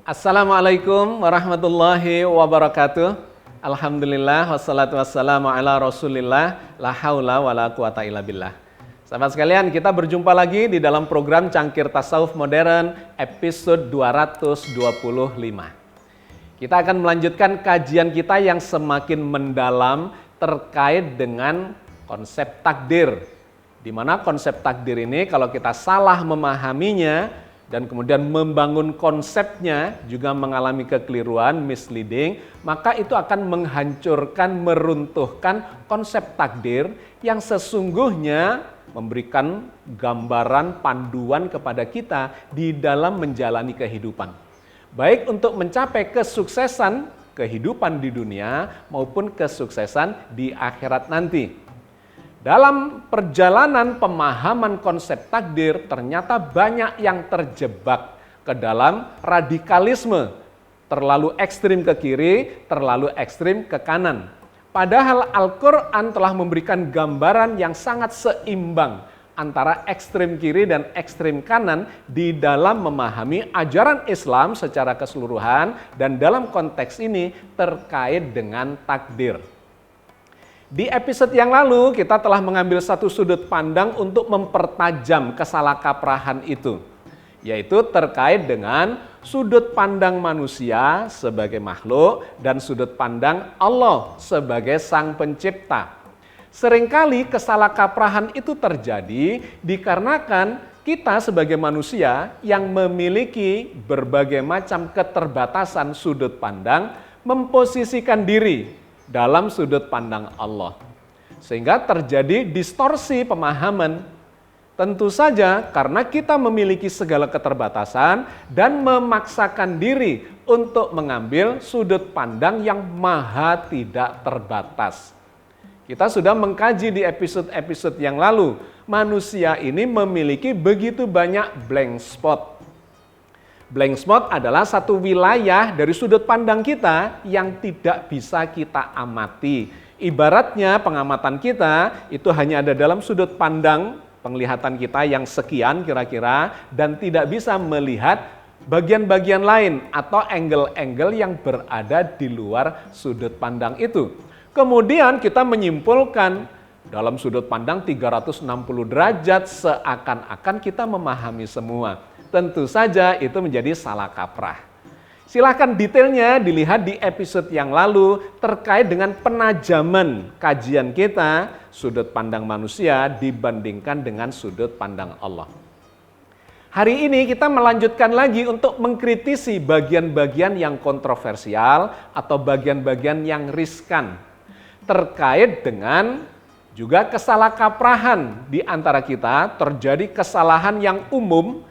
Assalamualaikum warahmatullahi wabarakatuh. Alhamdulillah wassalatu wassalamu ala rasulillah la haula wa la quwata illa billah. Sahabat sekalian, kita berjumpa lagi di dalam program Cangkir Tasawuf Modern episode 225. Kita akan melanjutkan kajian kita yang semakin mendalam terkait dengan konsep takdir. Di mana konsep takdir ini kalau kita salah memahaminya dan kemudian membangun konsepnya juga mengalami kekeliruan, misleading, maka itu akan menghancurkan, meruntuhkan konsep takdir yang sesungguhnya memberikan gambaran panduan kepada kita di dalam menjalani kehidupan. Baik untuk mencapai kesuksesan kehidupan di dunia maupun kesuksesan di akhirat nanti. Dalam perjalanan pemahaman konsep takdir, ternyata banyak yang terjebak ke dalam radikalisme. Terlalu ekstrim ke kiri, terlalu ekstrim ke kanan. Padahal Al-Quran telah memberikan gambaran yang sangat seimbang antara ekstrim kiri dan ekstrim kanan di dalam memahami ajaran Islam secara keseluruhan dan dalam konteks ini terkait dengan takdir. Di episode yang lalu kita telah mengambil satu sudut pandang untuk mempertajam kesalahkaprahan itu, yaitu terkait dengan sudut pandang manusia sebagai makhluk dan sudut pandang Allah sebagai Sang Pencipta. Seringkali kesalahkaprahan itu terjadi dikarenakan kita sebagai manusia yang memiliki berbagai macam keterbatasan sudut pandang memposisikan diri dalam sudut pandang Allah. Sehingga terjadi distorsi pemahaman. Tentu saja karena kita memiliki segala keterbatasan dan memaksakan diri untuk mengambil sudut pandang yang maha tidak terbatas. Kita sudah mengkaji di episode-episode yang lalu, manusia ini memiliki begitu banyak blank spot. Blank spot adalah satu wilayah dari sudut pandang kita yang tidak bisa kita amati. Ibaratnya pengamatan kita itu hanya ada dalam sudut pandang penglihatan kita yang sekian kira-kira dan tidak bisa melihat bagian-bagian lain atau angle-angle yang berada di luar sudut pandang itu. Kemudian kita menyimpulkan dalam sudut pandang 360 derajat seakan-akan kita memahami semua. Tentu saja itu menjadi salah kaprah. Silahkan detailnya dilihat di episode yang lalu terkait dengan penajaman kajian kita sudut pandang manusia dibandingkan dengan sudut pandang Allah. Hari ini kita melanjutkan lagi untuk mengkritisi bagian-bagian yang kontroversial atau bagian-bagian yang riskan terkait dengan juga kesalahkaprahan di antara kita. Terjadi kesalahan yang umum,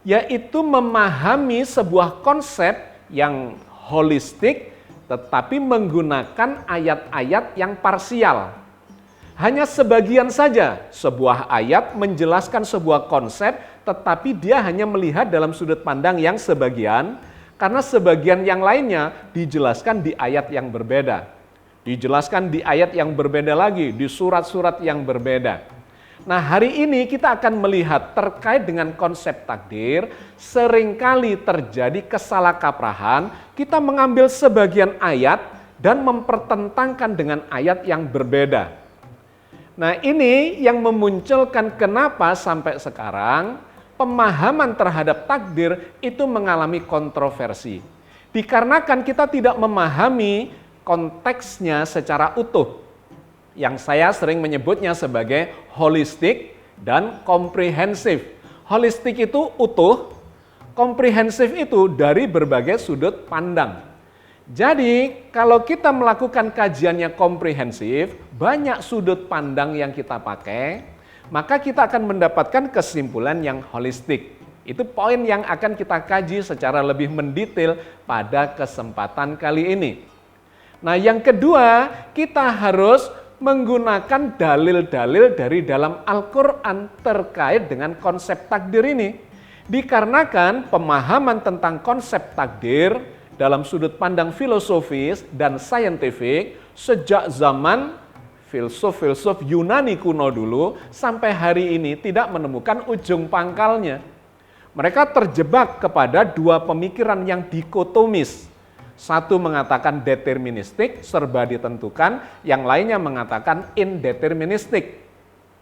yaitu memahami sebuah konsep yang holistik tetapi menggunakan ayat-ayat yang parsial. Hanya sebagian saja sebuah ayat menjelaskan sebuah konsep tetapi dia hanya melihat dalam sudut pandang yang sebagian karena sebagian yang lainnya dijelaskan di ayat yang berbeda. Dijelaskan di ayat yang berbeda lagi, di surat-surat yang berbeda. Nah, hari ini kita akan melihat terkait dengan konsep takdir, seringkali terjadi kesalahkaprahan, kita mengambil sebagian ayat dan mempertentangkan dengan ayat yang berbeda. Nah, ini yang memunculkan kenapa sampai sekarang pemahaman terhadap takdir itu mengalami kontroversi. Dikarenakan kita tidak memahami konteksnya secara utuh. Yang saya sering menyebutnya sebagai holistik dan komprehensif. Holistik itu utuh, komprehensif itu dari berbagai sudut pandang. Jadi kalau kita melakukan kajiannya komprehensif, banyak sudut pandang yang kita pakai, maka kita akan mendapatkan kesimpulan yang holistik. Itu poin yang akan kita kaji secara lebih mendetail pada kesempatan kali ini. Nah, yang kedua, kita harus menggunakan dalil-dalil dari dalam Al-Quran terkait dengan konsep takdir ini. Dikarenakan pemahaman tentang konsep takdir dalam sudut pandang filosofis dan saintifik sejak zaman filsuf-filsuf Yunani kuno dulu sampai hari ini tidak menemukan ujung pangkalnya. Mereka terjebak kepada dua pemikiran yang dikotomis. Satu mengatakan deterministik, serba ditentukan, yang lainnya mengatakan indeterministik,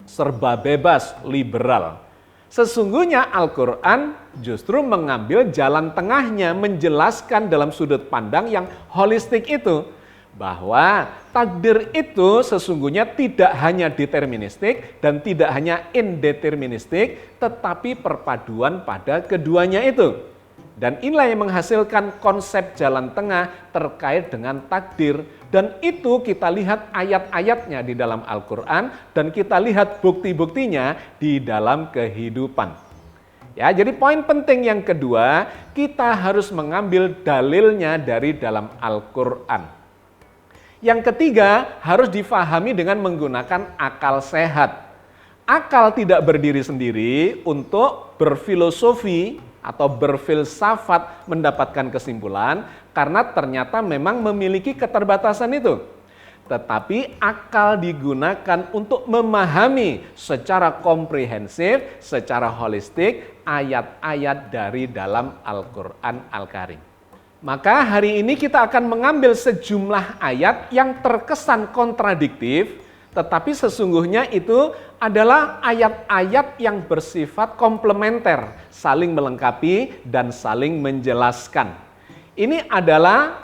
serba bebas, liberal. Sesungguhnya Al-Quran justru mengambil jalan tengahnya, menjelaskan dalam sudut pandang yang holistik itu, bahwa takdir itu sesungguhnya tidak hanya deterministik dan tidak hanya indeterministik, tetapi perpaduan pada keduanya itu. Dan inilah yang menghasilkan konsep jalan tengah terkait dengan takdir. Dan itu kita lihat ayat-ayatnya di dalam Al-Quran dan kita lihat bukti-buktinya di dalam kehidupan. Ya, jadi poin penting yang kedua, kita harus mengambil dalilnya dari dalam Al-Quran. Yang ketiga, harus difahami dengan menggunakan akal sehat. Akal tidak berdiri sendiri untuk berfilosofi atau berfilsafat mendapatkan kesimpulan karena ternyata memang memiliki keterbatasan itu. Tetapi akal digunakan untuk memahami secara komprehensif, secara holistik ayat-ayat dari dalam Al-Quran Al-Karim. Maka hari ini kita akan mengambil sejumlah ayat yang terkesan kontradiktif, tetapi sesungguhnya itu adalah ayat-ayat yang bersifat komplementer, saling melengkapi dan saling menjelaskan. Ini adalah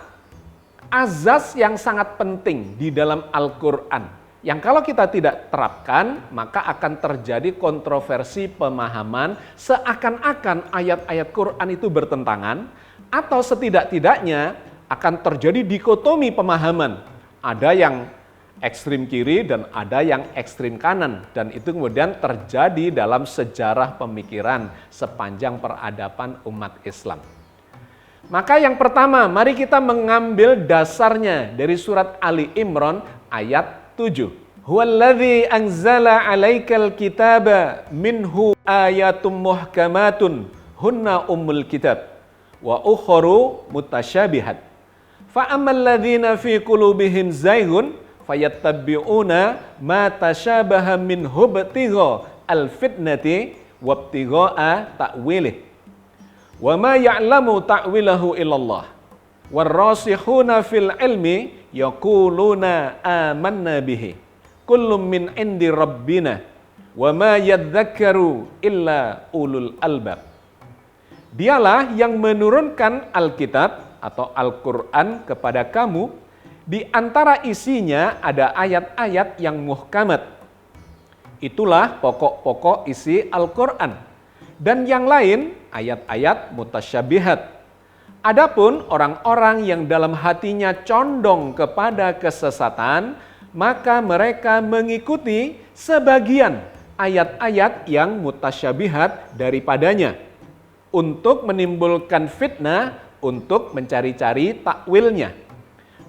azas yang sangat penting di dalam Al-Quran, yang kalau kita tidak terapkan, maka akan terjadi kontroversi pemahaman seakan-akan ayat-ayat Quran itu bertentangan, atau setidak-tidaknya akan terjadi dikotomi pemahaman. Ada yang ekstrim kiri dan ada yang ekstrim kanan, dan itu kemudian terjadi dalam sejarah pemikiran sepanjang peradaban umat Islam. Maka yang pertama, mari kita mengambil dasarnya dari surat Ali Imran ayat 7. Huwallazi anzala 'alaikal kitaba minhu ayatum muhkamatun hunna ummul kitab wa ukharu mutasyabihat. Fa ammal ladzina fi qulubihim zayghun fayattabi'una ma tasyabaha minhu ibtigha al-fitnati wabtigha'a ta'wilih. Wa ma ya'lamu ta'wilahu illallah. Warrasikhuna fil ilmi yaquluna amanna bihi. Kullum min indi rabbina. Wa ma yadzakkaru illa ulul albab. Dialah yang menurunkan Alkitab atau Al-Quran kepada kamu. Di antara isinya ada ayat-ayat yang muhkamat. Itulah pokok-pokok isi Al-Quran. Dan yang lain ayat-ayat mutasyabihat. Adapun orang-orang yang dalam hatinya condong kepada kesesatan, maka mereka mengikuti sebagian ayat-ayat yang mutasyabihat daripadanya untuk menimbulkan fitnah, untuk mencari-cari takwilnya.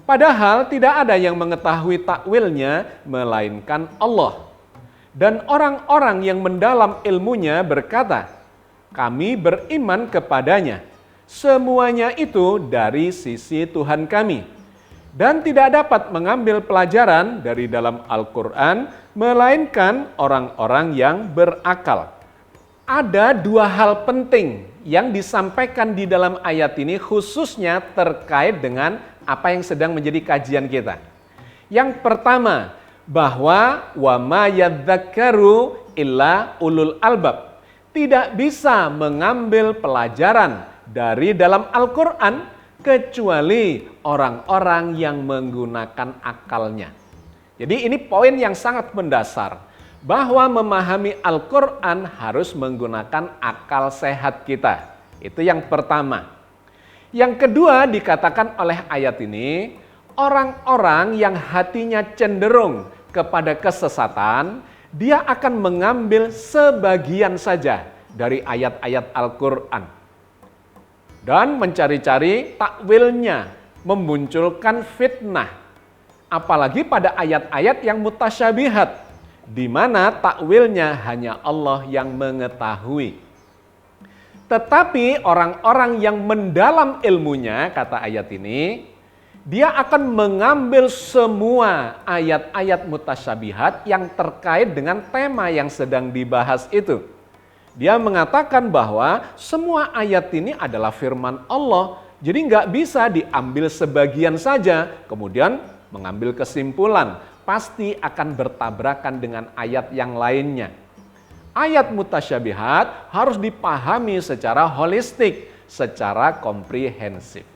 Padahal tidak ada yang mengetahui takwilnya melainkan Allah. Dan orang-orang yang mendalam ilmunya berkata, kami beriman kepadanya. Semuanya itu dari sisi Tuhan kami. Dan tidak dapat mengambil pelajaran dari dalam Al-Quran, melainkan orang-orang yang berakal. Ada dua hal penting yang disampaikan di dalam ayat ini khususnya terkait dengan apa yang sedang menjadi kajian kita. Yang pertama, bahwa wa ma yadzakkaru illa ulul albab. Tidak bisa mengambil pelajaran dari dalam Al-Quran kecuali orang-orang yang menggunakan akalnya. Jadi ini poin yang sangat mendasar, bahwa memahami Al-Quran harus menggunakan akal sehat kita. Itu yang pertama. Yang kedua dikatakan oleh ayat ini, orang-orang yang hatinya cenderung kepada kesesatan, dia akan mengambil sebagian saja dari ayat-ayat Al-Quran. Dan mencari-cari takwilnya, memunculkan fitnah. Apalagi pada ayat-ayat yang mutasyabihat, di mana takwilnya hanya Allah yang mengetahui. Tetapi orang-orang yang mendalam ilmunya, kata ayat ini, dia akan mengambil semua ayat-ayat mutasyabihat yang terkait dengan tema yang sedang dibahas itu. Dia mengatakan bahwa semua ayat ini adalah firman Allah, jadi nggak bisa diambil sebagian saja, kemudian mengambil kesimpulan, pasti akan bertabrakan dengan ayat yang lainnya. Ayat mutasyabihat harus dipahami secara holistik, secara komprehensif.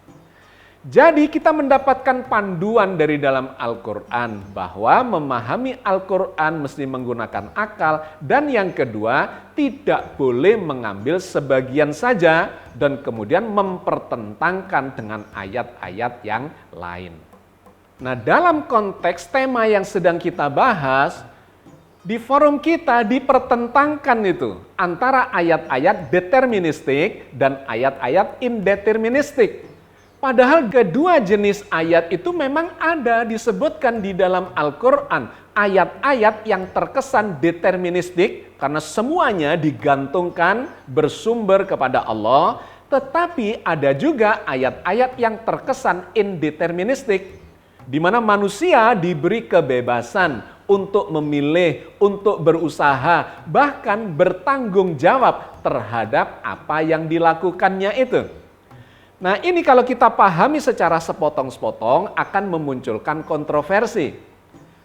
Jadi kita mendapatkan panduan dari dalam Al-Quran bahwa memahami Al-Quran mesti menggunakan akal, dan yang kedua tidak boleh mengambil sebagian saja dan kemudian mempertentangkan dengan ayat-ayat yang lain. Nah, dalam konteks tema yang sedang kita bahas, di forum kita dipertentangkan itu antara ayat-ayat deterministik dan ayat-ayat indeterministik. Padahal kedua jenis ayat itu memang ada disebutkan di dalam Al-Quran. Ayat-ayat yang terkesan deterministik karena semuanya digantungkan bersumber kepada Allah. Tetapi ada juga ayat-ayat yang terkesan indeterministik, di mana manusia diberi kebebasan untuk memilih, untuk berusaha, bahkan bertanggung jawab terhadap apa yang dilakukannya itu. Nah, ini kalau kita pahami secara sepotong-sepotong akan memunculkan kontroversi.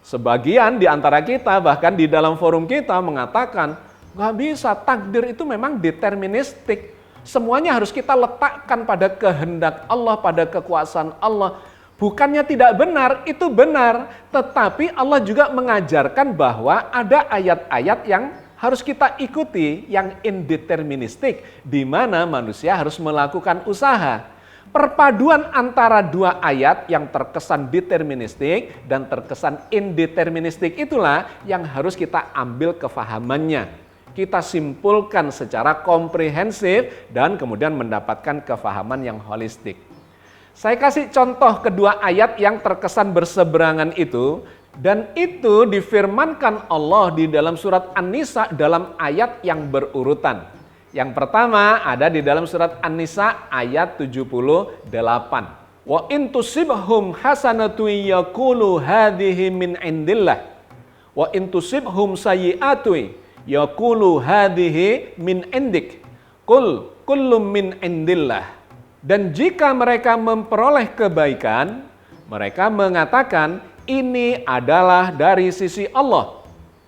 Sebagian di antara kita bahkan di dalam forum kita mengatakan, nggak bisa, takdir itu memang deterministik. Semuanya harus kita letakkan pada kehendak Allah, pada kekuasaan Allah. Bukannya tidak benar, itu benar. Tetapi Allah juga mengajarkan bahwa ada ayat-ayat yang harus kita ikuti, yang indeterministik, di mana manusia harus melakukan usaha. Perpaduan antara dua ayat yang terkesan deterministik dan terkesan indeterministik itulah yang harus kita ambil kefahamannya. Kita simpulkan secara komprehensif dan kemudian mendapatkan kefahaman yang holistik. Saya kasih contoh kedua ayat yang terkesan berseberangan itu, dan itu difirmankan Allah di dalam surat An-Nisa dalam ayat yang berurutan. Yang pertama ada di dalam surat An-Nisa ayat 78. Wa in tusibhum hasanatu yaqulu hadhihi min indillah. Wa in tusibhum sayyi'atu yaqulu hadhihi min indik. Qul kullum min indillah. Dan jika mereka memperoleh kebaikan, mereka mengatakan ini adalah dari sisi Allah.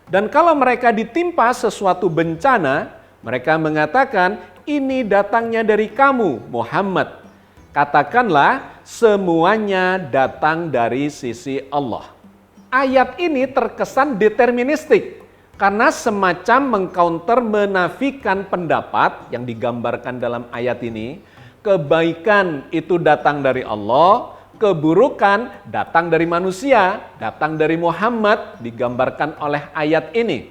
Dan kalau mereka ditimpa sesuatu bencana, mereka mengatakan ini datangnya dari kamu, Muhammad. Katakanlah semuanya datang dari sisi Allah. Ayat ini terkesan deterministik karena semacam mengcounter menafikan pendapat yang digambarkan dalam ayat ini. Kebaikan itu datang dari Allah, keburukan datang dari manusia, datang dari Muhammad, digambarkan oleh ayat ini.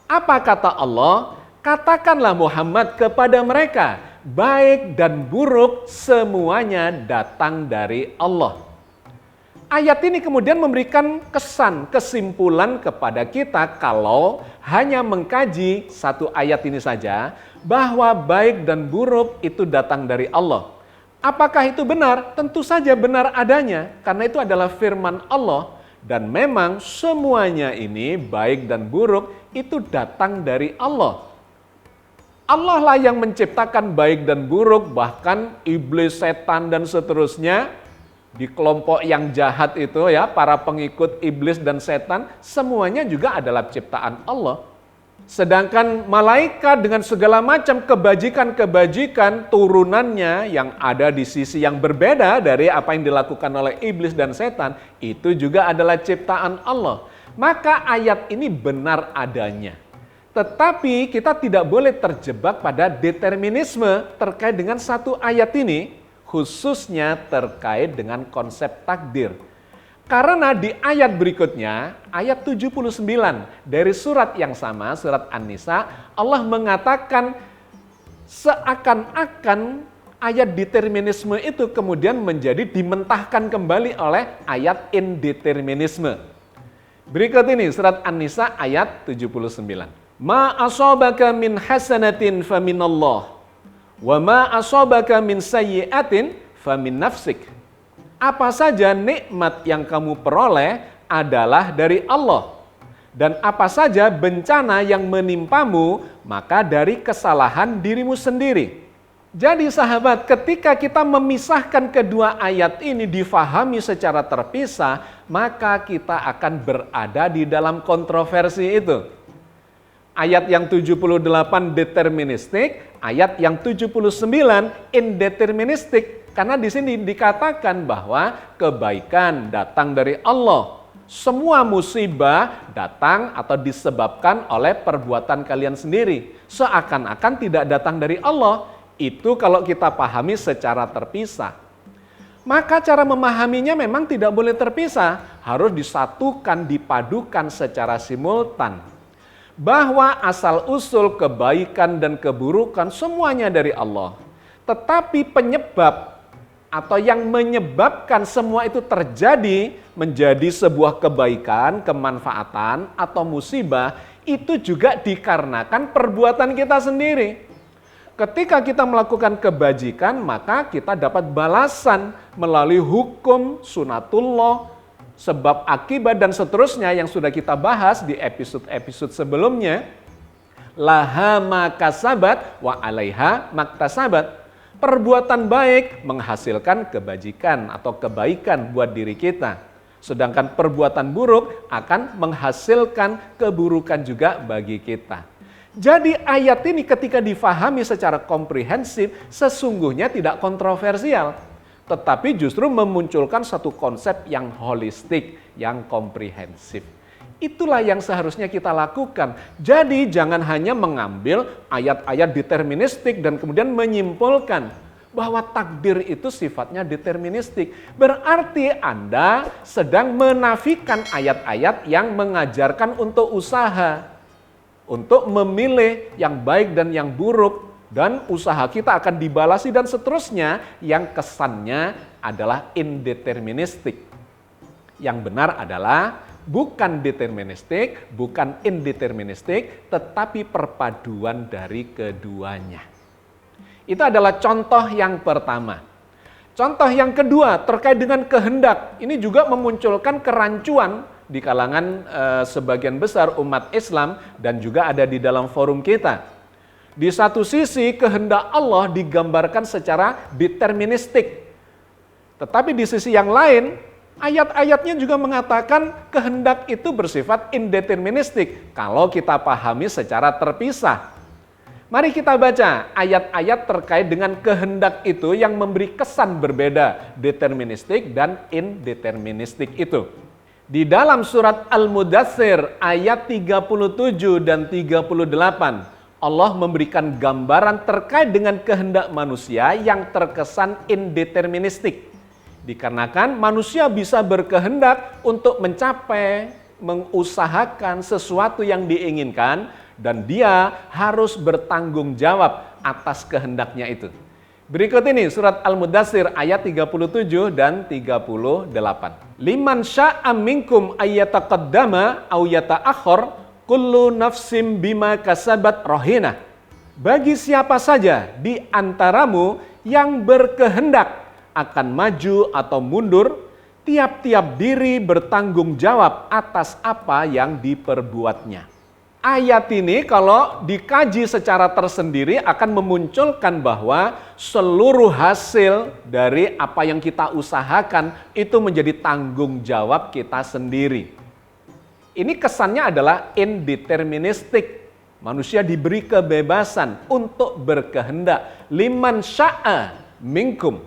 Apa kata Allah? Katakanlah Muhammad kepada mereka, baik dan buruk semuanya datang dari Allah. Ayat ini kemudian memberikan kesan, kesimpulan kepada kita kalau hanya mengkaji satu ayat ini saja, bahwa baik dan buruk itu datang dari Allah. Apakah itu benar? Tentu saja benar adanya, karena itu adalah firman Allah. Dan memang semuanya ini, baik dan buruk, itu datang dari Allah. Allah lah yang menciptakan baik dan buruk, bahkan iblis, setan, dan seterusnya. Di kelompok yang jahat itu ya, para pengikut iblis dan setan, semuanya juga adalah ciptaan Allah. Sedangkan malaikat dengan segala macam kebajikan-kebajikan turunannya yang ada di sisi yang berbeda dari apa yang dilakukan oleh iblis dan setan, itu juga adalah ciptaan Allah. Maka ayat ini benar adanya. Tetapi kita tidak boleh terjebak pada determinisme terkait dengan satu ayat ini, khususnya terkait dengan konsep takdir. Karena di ayat berikutnya, ayat 79 dari surat yang sama, surat An-Nisa, Allah mengatakan seakan-akan ayat determinisme itu kemudian menjadi dimentahkan kembali oleh ayat indeterminisme. Berikut ini surat An-Nisa ayat 79. Ma asabaka min hasanatin faminallah wa ma asabaka min sayyi'atin famin nafsik. Apa saja nikmat yang kamu peroleh adalah dari Allah. Dan apa saja bencana yang menimpamu, maka dari kesalahan dirimu sendiri. Jadi sahabat, ketika kita memisahkan kedua ayat ini difahami secara terpisah, maka kita akan berada di dalam kontroversi itu. Ayat yang 78 deterministik, ayat yang 79 indeterministik. Karena di sini dikatakan bahwa kebaikan datang dari Allah. Semua musibah datang atau disebabkan oleh perbuatan kalian sendiri. Seakan-akan tidak datang dari Allah. Itu kalau kita pahami secara terpisah. Maka cara memahaminya memang tidak boleh terpisah. Harus disatukan, dipadukan secara simultan. Bahwa asal-usul kebaikan dan keburukan semuanya dari Allah. Tetapi penyebab atau yang menyebabkan semua itu terjadi menjadi sebuah kebaikan, kemanfaatan atau musibah itu juga dikarenakan perbuatan kita sendiri. Ketika kita melakukan kebajikan, maka kita dapat balasan melalui hukum sunatullah, sebab akibat dan seterusnya yang sudah kita bahas di episode-episode sebelumnya. Laha makasabat wa alaiha maktasabat. Perbuatan baik menghasilkan kebajikan atau kebaikan buat diri kita. Sedangkan perbuatan buruk akan menghasilkan keburukan juga bagi kita. Jadi ayat ini ketika difahami secara komprehensif sesungguhnya tidak kontroversial. Tetapi justru memunculkan satu konsep yang holistik, yang komprehensif. Itulah yang seharusnya kita lakukan. Jadi jangan hanya mengambil ayat-ayat deterministik dan kemudian menyimpulkan bahwa takdir itu sifatnya deterministik. Berarti Anda sedang menafikan ayat-ayat yang mengajarkan untuk usaha. Untuk memilih yang baik dan yang buruk. Dan usaha kita akan dibalasi dan seterusnya yang kesannya adalah indeterministik. Yang benar adalah bukan deterministik, bukan indeterministik, tetapi perpaduan dari keduanya. Itu adalah contoh yang pertama. Contoh yang kedua terkait dengan kehendak. Ini juga memunculkan kerancuan di kalangan sebagian besar umat Islam dan juga ada di dalam forum kita. Di satu sisi kehendak Allah digambarkan secara deterministik. Tetapi di sisi yang lain, ayat-ayatnya juga mengatakan kehendak itu bersifat indeterministik kalau kita pahami secara terpisah. Mari kita baca ayat-ayat terkait dengan kehendak itu yang memberi kesan berbeda, deterministik dan indeterministik itu. Di dalam surat Al-Mudaththir ayat 37 dan 38, Allah memberikan gambaran terkait dengan kehendak manusia yang terkesan indeterministik. Dikarenakan manusia bisa berkehendak untuk mencapai, mengusahakan sesuatu yang diinginkan dan dia harus bertanggung jawab atas kehendaknya itu. Berikut ini surat Al-Mudaththir ayat 37 dan 38. Liman sya'a minkum ayyataqaddama aw yata'akhkhar kullu nafsim bima kasabat rahina. Bagi siapa saja di antaramu yang berkehendak akan maju atau mundur, tiap-tiap diri bertanggung jawab atas apa yang diperbuatnya. Ayat ini kalau dikaji secara tersendiri akan memunculkan bahwa seluruh hasil dari apa yang kita usahakan itu menjadi tanggung jawab kita sendiri. Ini kesannya adalah indeterministik. Manusia diberi kebebasan untuk berkehendak. Liman sya'a minkum.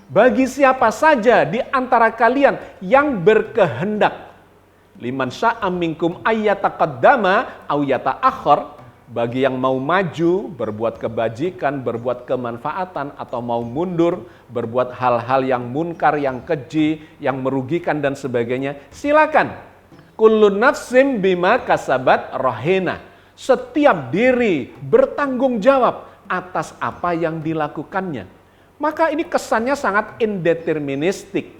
Bagi siapa saja di antara kalian yang berkehendak. Liman sya'a minkum ayyataqaddama aw yata'akhkhar. bagi yang mau maju, berbuat kebajikan, berbuat kemanfaatan, atau mau mundur, berbuat hal-hal yang munkar, yang keji, yang merugikan dan sebagainya, silakan. Kullu nafsim bima kasabat rahina. Setiap diri bertanggung jawab atas apa yang dilakukannya. Maka ini kesannya sangat indeterministik.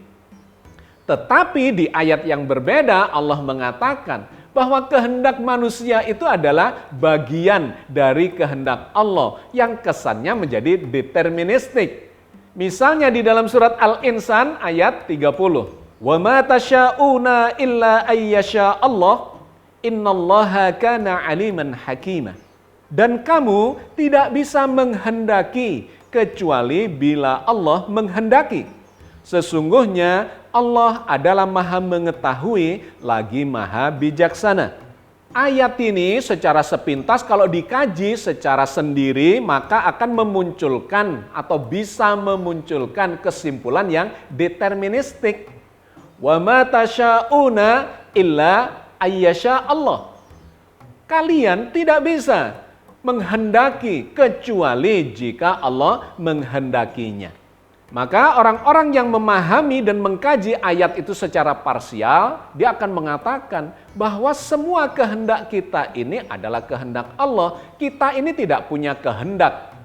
Tetapi di ayat yang berbeda Allah mengatakan bahwa kehendak manusia itu adalah bagian dari kehendak Allah yang kesannya menjadi deterministik. Misalnya di dalam surat Al-Insan ayat 30. Wa ma tasyauna illa ayyasha Allah innallaha kana aliman hakima. Dan kamu tidak bisa menghendaki kecuali bila Allah menghendaki. Sesungguhnya Allah adalah maha mengetahui lagi maha bijaksana. Ayat ini secara sepintas kalau dikaji secara sendiri maka akan memunculkan atau bisa memunculkan kesimpulan yang deterministik. Wa ma tasyauna illa ayyasha Allah. Kalian tidak bisa menghendaki kecuali jika Allah menghendakinya. Maka orang-orang yang memahami dan mengkaji ayat itu secara parsial, dia akan mengatakan bahwa semua kehendak kita ini adalah kehendak Allah. Kita ini tidak punya kehendak.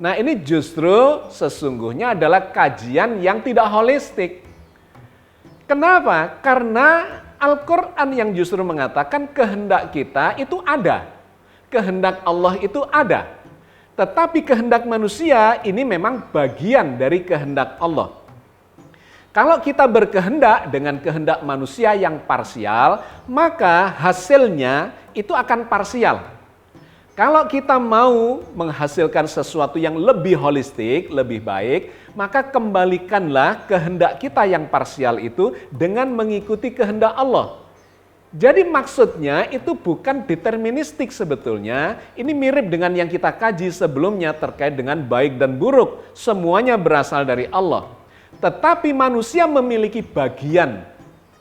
Nah, ini justru sesungguhnya adalah kajian yang tidak holistik. Kenapa? Karena Al-Quran yang justru mengatakan kehendak kita itu ada. Kehendak Allah itu ada. Tetapi kehendak manusia ini memang bagian dari kehendak Allah. Kalau kita berkehendak dengan kehendak manusia yang parsial, maka hasilnya itu akan parsial. Kalau kita mau menghasilkan sesuatu yang lebih holistik, lebih baik, maka kembalikanlah kehendak kita yang parsial itu dengan mengikuti kehendak Allah. Jadi maksudnya itu bukan deterministik sebetulnya, ini mirip dengan yang kita kaji sebelumnya terkait dengan baik dan buruk, semuanya berasal dari Allah. Tetapi manusia memiliki bagian,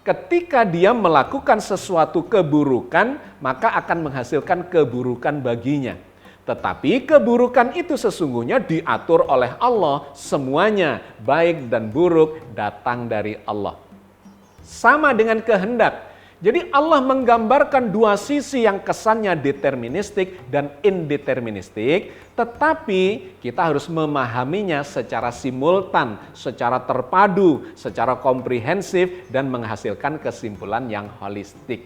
ketika dia melakukan sesuatu keburukan, maka akan menghasilkan keburukan baginya. Tetapi keburukan itu sesungguhnya diatur oleh Allah, semuanya baik dan buruk datang dari Allah. Sama dengan kehendak. Jadi Allah menggambarkan dua sisi yang kesannya deterministik dan indeterministik, tetapi kita harus memahaminya secara simultan, secara terpadu, secara komprehensif dan menghasilkan kesimpulan yang holistik.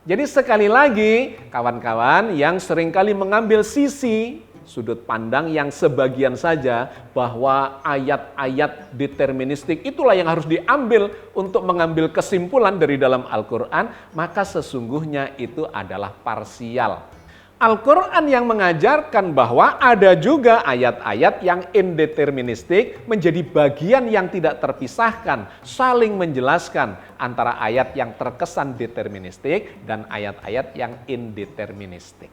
Jadi sekali lagi, kawan-kawan yang seringkali mengambil sisi sudut pandang yang sebagian saja bahwa ayat-ayat deterministik itulah yang harus diambil untuk mengambil kesimpulan dari dalam Al-Quran, maka sesungguhnya itu adalah parsial. Al-Quran yang mengajarkan bahwa ada juga ayat-ayat yang indeterministik menjadi bagian yang tidak terpisahkan, saling menjelaskan antara ayat yang terkesan deterministik dan ayat-ayat yang indeterministik.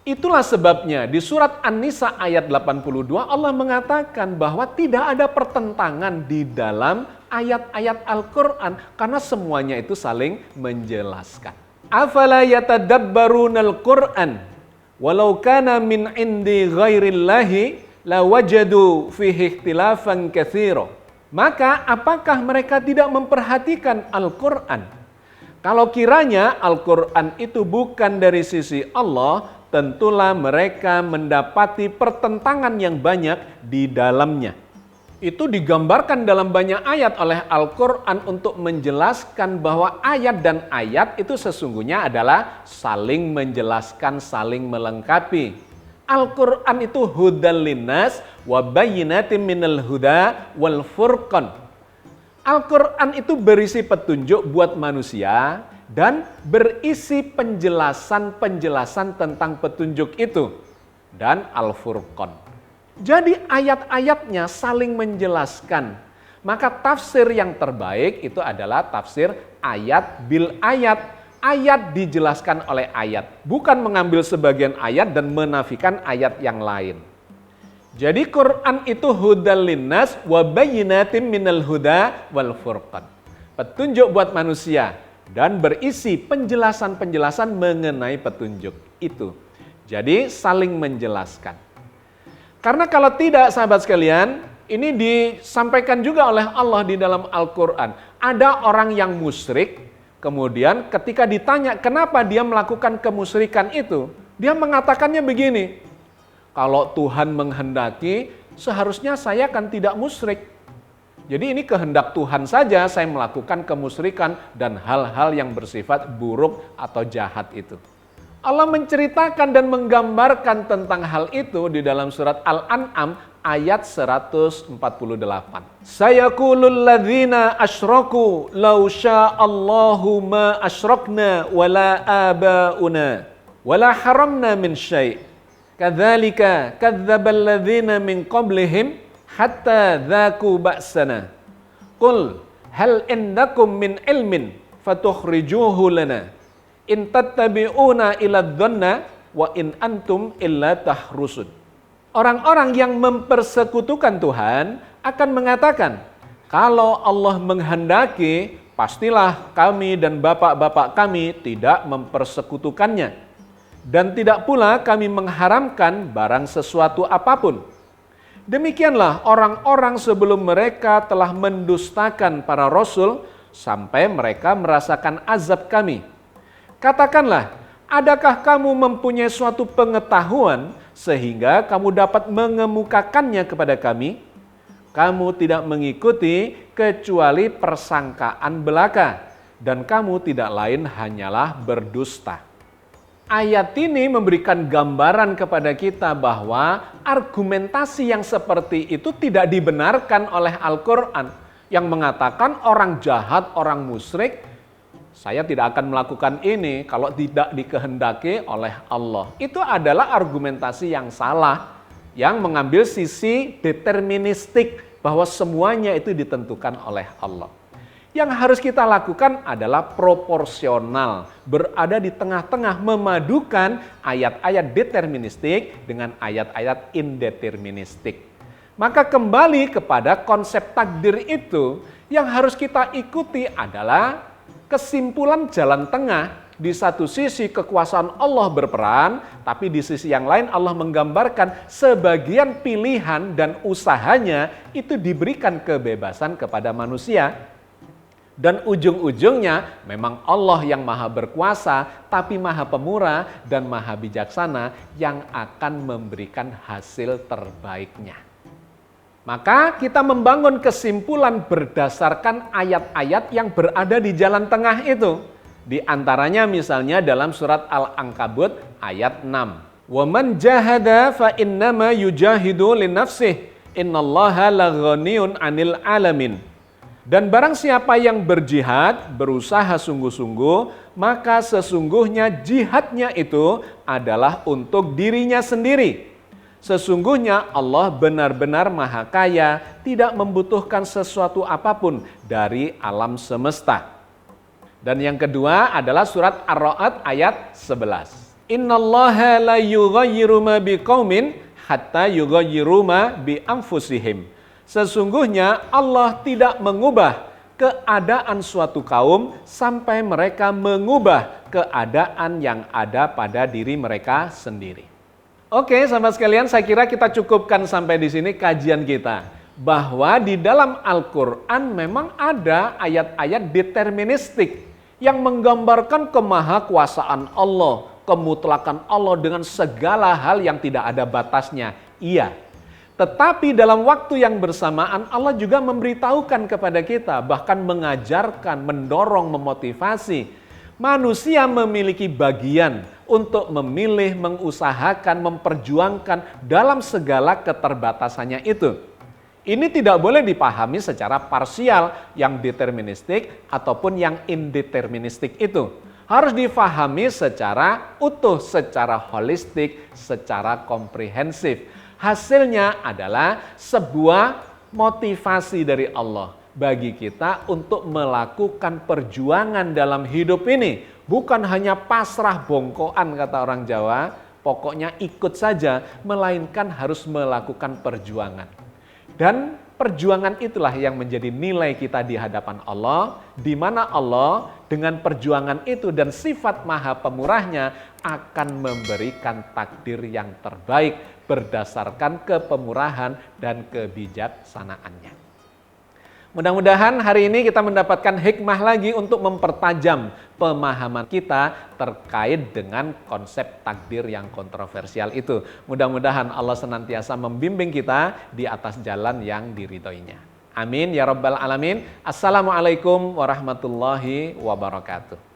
Itulah sebabnya di surat An-Nisa ayat 82 Allah mengatakan bahwa tidak ada pertentangan di dalam ayat-ayat Al-Quran karena semuanya itu saling menjelaskan. Afala yatadabbarunal Qur'an walau kana min indi ghairillahi lawajadu fihi ikhtilafan katsira. Maka apakah mereka tidak memperhatikan Al-Quran? Kalau kiranya Al-Quran itu bukan dari sisi Allah, tentulah mereka mendapati pertentangan yang banyak di dalamnya. Itu digambarkan dalam banyak ayat oleh Al-Quran untuk menjelaskan bahwa ayat dan ayat itu sesungguhnya adalah saling menjelaskan, saling melengkapi. Al-Quran itu hudan linnas wa bayyinatin minal huda wal furqan. Al-Quran itu berisi petunjuk buat manusia dan berisi penjelasan-penjelasan tentang petunjuk itu dan Al-Furqan. Jadi ayat-ayatnya saling menjelaskan. Maka tafsir yang terbaik itu adalah tafsir ayat bil ayat. Ayat dijelaskan oleh ayat, bukan mengambil sebagian ayat dan menafikan ayat yang lain. Jadi Quran itu hudal linnas wa bayyinatin minal huda wal furqan. Petunjuk buat manusia dan berisi penjelasan-penjelasan mengenai petunjuk itu. Jadi saling menjelaskan. Karena kalau tidak, sahabat sekalian, ini disampaikan juga oleh Allah di dalam Al-Quran. Ada orang yang musyrik, kemudian ketika ditanya kenapa dia melakukan kemusyrikan itu, dia mengatakannya begini, kalau Tuhan menghendaki, seharusnya saya kan tidak musyrik. Jadi ini kehendak Tuhan saja saya melakukan kemusyrikan dan hal-hal yang bersifat buruk atau jahat itu. Allah menceritakan dan menggambarkan tentang hal itu di dalam surat Al-An'am ayat 148. Sayaqulul ladzina asyraku law sya'allahu ma asyrakna wala abauna wala haramna min syai'. Kadzalika kadzdzabal ladzina min qablihim hatta dzaku ba'sana. Qul hal indakum min ilmin fatukhrijuhu lana. In tattabi'una ila dhanna wa in antum illa tahrusun. Orang-orang yang mempersekutukan Tuhan akan mengatakan, kalau Allah menghendaki, pastilah kami dan bapak-bapak kami tidak mempersekutukannya. Dan tidak pula kami mengharamkan barang sesuatu apapun. Demikianlah orang-orang sebelum mereka telah mendustakan para rasul sampai mereka merasakan azab kami. Katakanlah, adakah kamu mempunyai suatu pengetahuan sehingga kamu dapat mengemukakannya kepada kami? Kamu tidak mengikuti kecuali persangkaan belaka, dan kamu tidak lain hanyalah berdusta. Ayat ini memberikan gambaran kepada kita bahwa argumentasi yang seperti itu tidak dibenarkan oleh Al-Quran yang mengatakan orang jahat, orang musyrik, saya tidak akan melakukan ini kalau tidak dikehendaki oleh Allah. Itu adalah argumentasi yang salah, yang mengambil sisi deterministik bahwa semuanya itu ditentukan oleh Allah. Yang harus kita lakukan adalah proporsional, berada di tengah-tengah, memadukan ayat-ayat deterministik dengan ayat-ayat indeterministik. Maka kembali kepada konsep takdir itu, yang harus kita ikuti adalah kesimpulan jalan tengah. Di satu sisi kekuasaan Allah berperan, tapi di sisi yang lain Allah menggambarkan sebagian pilihan dan usahanya itu diberikan kebebasan kepada manusia. Dan ujung-ujungnya memang Allah yang maha berkuasa, tapi maha pemurah dan maha bijaksana yang akan memberikan hasil terbaiknya. Maka kita membangun kesimpulan berdasarkan ayat-ayat yang berada di jalan tengah itu. Di antaranya misalnya dalam surat Al-Ankabut ayat 6. وَمَنْ جَاهَدَ فَإِنَّمَا يُجَاهِدُ لِنَفْسِهِ إِنَّاللَّهَ لَغَنِيٌّ عَنِ الْعَالَمِينَ. Dan barang siapa yang berjihad, berusaha sungguh-sungguh, maka sesungguhnya jihadnya itu adalah untuk dirinya sendiri. Sesungguhnya Allah benar-benar maha kaya, tidak membutuhkan sesuatu apapun dari alam semesta. Dan yang kedua adalah surat Ar-Ra'd ayat 11. Innallaha la yughayyiru ma biqaumin hatta yughayyiru ma bi anfusihim. Sesungguhnya Allah tidak mengubah keadaan suatu kaum sampai mereka mengubah keadaan yang ada pada diri mereka sendiri. Oke, sahabat sekalian, saya kira kita cukupkan sampai di sini kajian kita. Bahwa di dalam Al-Quran memang ada ayat-ayat deterministik yang menggambarkan kemahakuasaan Allah, kemutlakan Allah dengan segala hal yang tidak ada batasnya. Iya. Tetapi dalam waktu yang bersamaan Allah juga memberitahukan kepada kita, bahkan mengajarkan, mendorong, memotivasi. Manusia memiliki bagian untuk memilih, mengusahakan, memperjuangkan dalam segala keterbatasannya itu. Ini tidak boleh dipahami secara parsial yang deterministik ataupun yang indeterministik itu. Harus difahami secara utuh, secara holistik, secara komprehensif. Hasilnya adalah sebuah motivasi dari Allah bagi kita untuk melakukan perjuangan dalam hidup ini. Bukan hanya pasrah bongkoan kata orang Jawa, pokoknya ikut saja, melainkan harus melakukan perjuangan. Dan Perjuangan itulah yang menjadi nilai kita di hadapan Allah, di mana Allah dengan perjuangan itu dan sifat maha pemurahnya akan memberikan takdir yang terbaik berdasarkan kepemurahan dan kebijaksanaannya. Mudah-mudahan hari ini kita mendapatkan hikmah lagi untuk mempertajam pemahaman kita terkait dengan konsep takdir yang kontroversial itu. Mudah-mudahan Allah senantiasa membimbing kita di atas jalan yang diridhoinya. Amin ya rabbal alamin. Assalamualaikum warahmatullahi wabarakatuh.